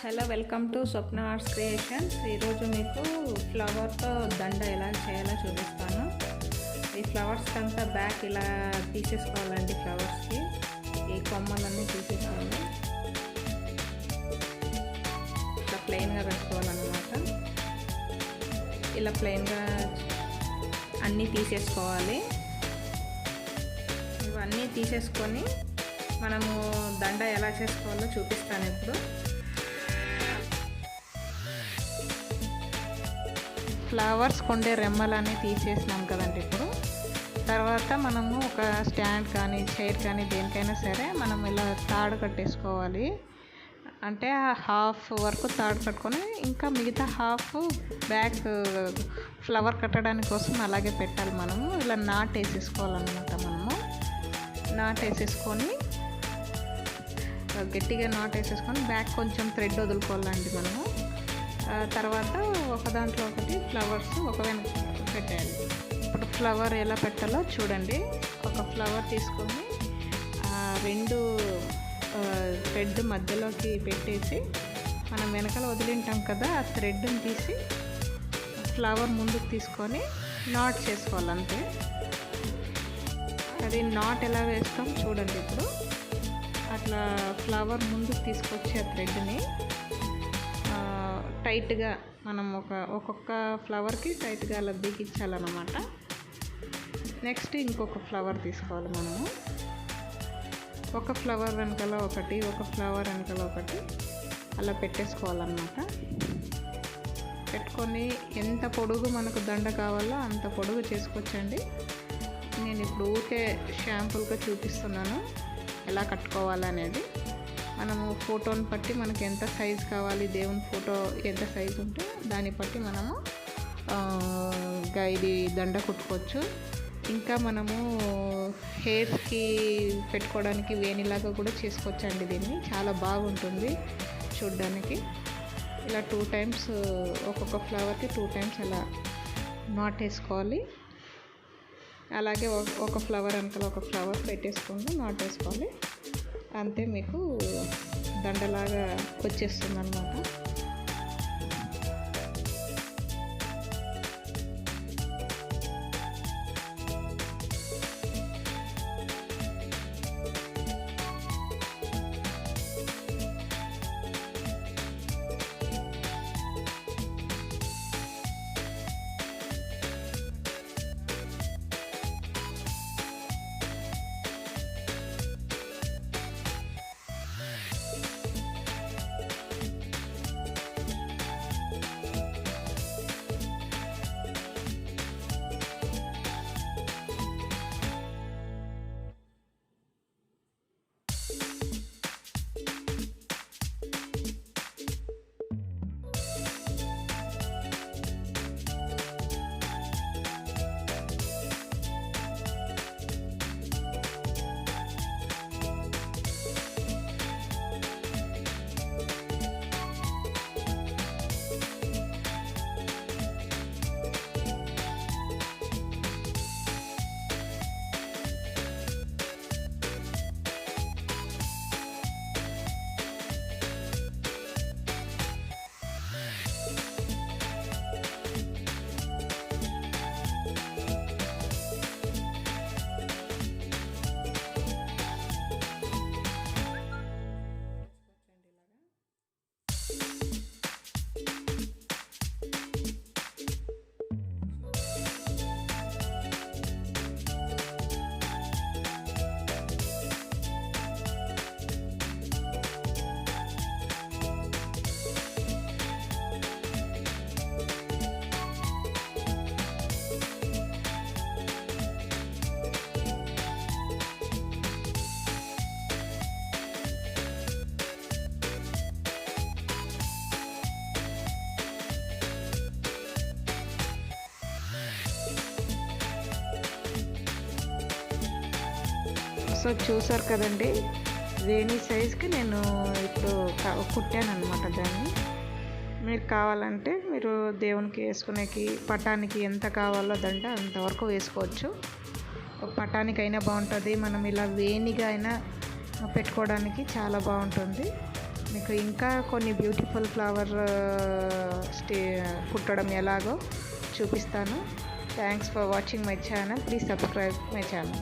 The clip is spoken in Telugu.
Hello, welcome to Swapna arts creations. ఈరోజు మీకు ఫ్లవర్తో దండ ఎలా చేయాలో చూపిస్తాను. ఈ ఫ్లవర్స్కి అంతా బ్యాక్ ఇలా తీసేసుకోవాలండి. ఫ్లవర్స్కి ఈ కొమ్మలన్నీ తీసేసుకోవాలి. ఇట్లా ప్లెయిన్గా పెట్టుకోవాలన్నమాట. ఇలా ప్లెయిన్గా అన్నీ తీసేసుకోవాలి. ఇవన్నీ తీసేసుకొని మనము దండ ఎలా చేసుకోవాలో చూపిస్తాను ఇప్పుడు. ఫ్లవర్స్ కొండే రెమ్మలన్నీ తీసేసినాం కదండి. ఇప్పుడు తర్వాత మనము ఒక స్టాండ్ కానీ చైర్ కానీ దేనికైనా సరే మనం ఇలా తాడు కట్టేసుకోవాలి. అంటే హాఫ్ వరకు తాడు కట్టుకొని ఇంకా మిగతా హాఫ్ బ్యాక్ ఫ్లవర్ కట్టడానికి కోసం అలాగే పెట్టాలి. మనము ఇలా నాట్ వేసేసుకోవాలన్నమాట. మనము నాట్ వేసేసుకొని గట్టిగా నాట్ వేసేసుకొని బ్యాక్ కొంచెం థ్రెడ్ వదులుకోవాలండి మనము. తర్వాత ఒక దాంట్లో ఒకటి ఫ్లవర్స్ ఒక వెనక పెట్టాలి. ఇప్పుడు ఫ్లవర్ ఎలా పెట్టాలో చూడండి. ఒక ఫ్లవర్ తీసుకొని రెండు థ్రెడ్ మధ్యలోకి పెట్టేసి మనం వెనకాల వదిలింటాం కదా, ఆ థ్రెడ్ని తీసి ఫ్లవర్ ముందుకు తీసుకొని నాట్ చేసుకోవాలి. అంతే. అది నాట్ ఎలా వేస్తాం చూడండి. ఇప్పుడు అట్లా ఫ్లవర్ ముందుకు తీసుకొచ్చి ఆ థ్రెడ్ని టైట్గా మనం ఒక్కొక్క ఫ్లవర్కి టైట్గా అలా బిగించాలన్నమాట. నెక్స్ట్ ఇంకొక ఫ్లవర్ తీసుకోవాలి. మనము ఒక ఫ్లవర్ వెనకాల ఒకటి, ఒక ఫ్లవర్ వెనకాల ఒకటి అలా పెట్టేసుకోవాలన్నమాట. పెట్టుకొని ఎంత పొడుగు మనకు దండ కావాలో అంత పొడుగు చేసుకోవచ్చండి. నేను ఇప్పుడు ఊరికే షాంపుల్గా చూపిస్తున్నాను ఎలా కట్టుకోవాలనేది. మనము ఫోటోని బట్టి మనకి ఎంత సైజు కావాలి, దేవుని ఫోటో ఎంత సైజు ఉంటే దాన్ని బట్టి మనము ఇది దండ కుట్టుకోవచ్చు. ఇంకా మనము హెయిర్స్కి పెట్టుకోవడానికి వేణిలాగా కూడా చేసుకోవచ్చండి. దీన్ని చాలా బాగుంటుంది చూడ్డానికి. ఇలా 2 టైమ్స్ ఒక్కొక్క ఫ్లవర్కి 2 టైమ్స్ అలా నాట్ వేసుకోవాలి. అలాగే ఒక ఫ్లవర్ వెనకాల ఒక ఫ్లవర్ పెట్టేసుకొని నాట్ వేసుకోవాలి. అంతే, మీకు దండలాగా వచ్చేస్తుంది అన్నమాట. సో చూసారు కదండి, వేణి సైజుకి నేను ఇప్పుడు కుట్టాను అనమాట. దాన్ని మీరు కావాలంటే మీరు దేవునికి వేసుకునేకి పటానికి ఎంత కావాలో దండ అంతవరకు వేసుకోవచ్చు. పటానికైనా బాగుంటుంది, మనం ఇలా వేణిగా అయినా పెట్టుకోవడానికి చాలా బాగుంటుంది. మీకు ఇంకా కొన్ని బ్యూటిఫుల్ ఫ్లవర్ కుట్టడం ఎలాగో చూపిస్తాను. Thanks for watching my channel. Please subscribe my channel.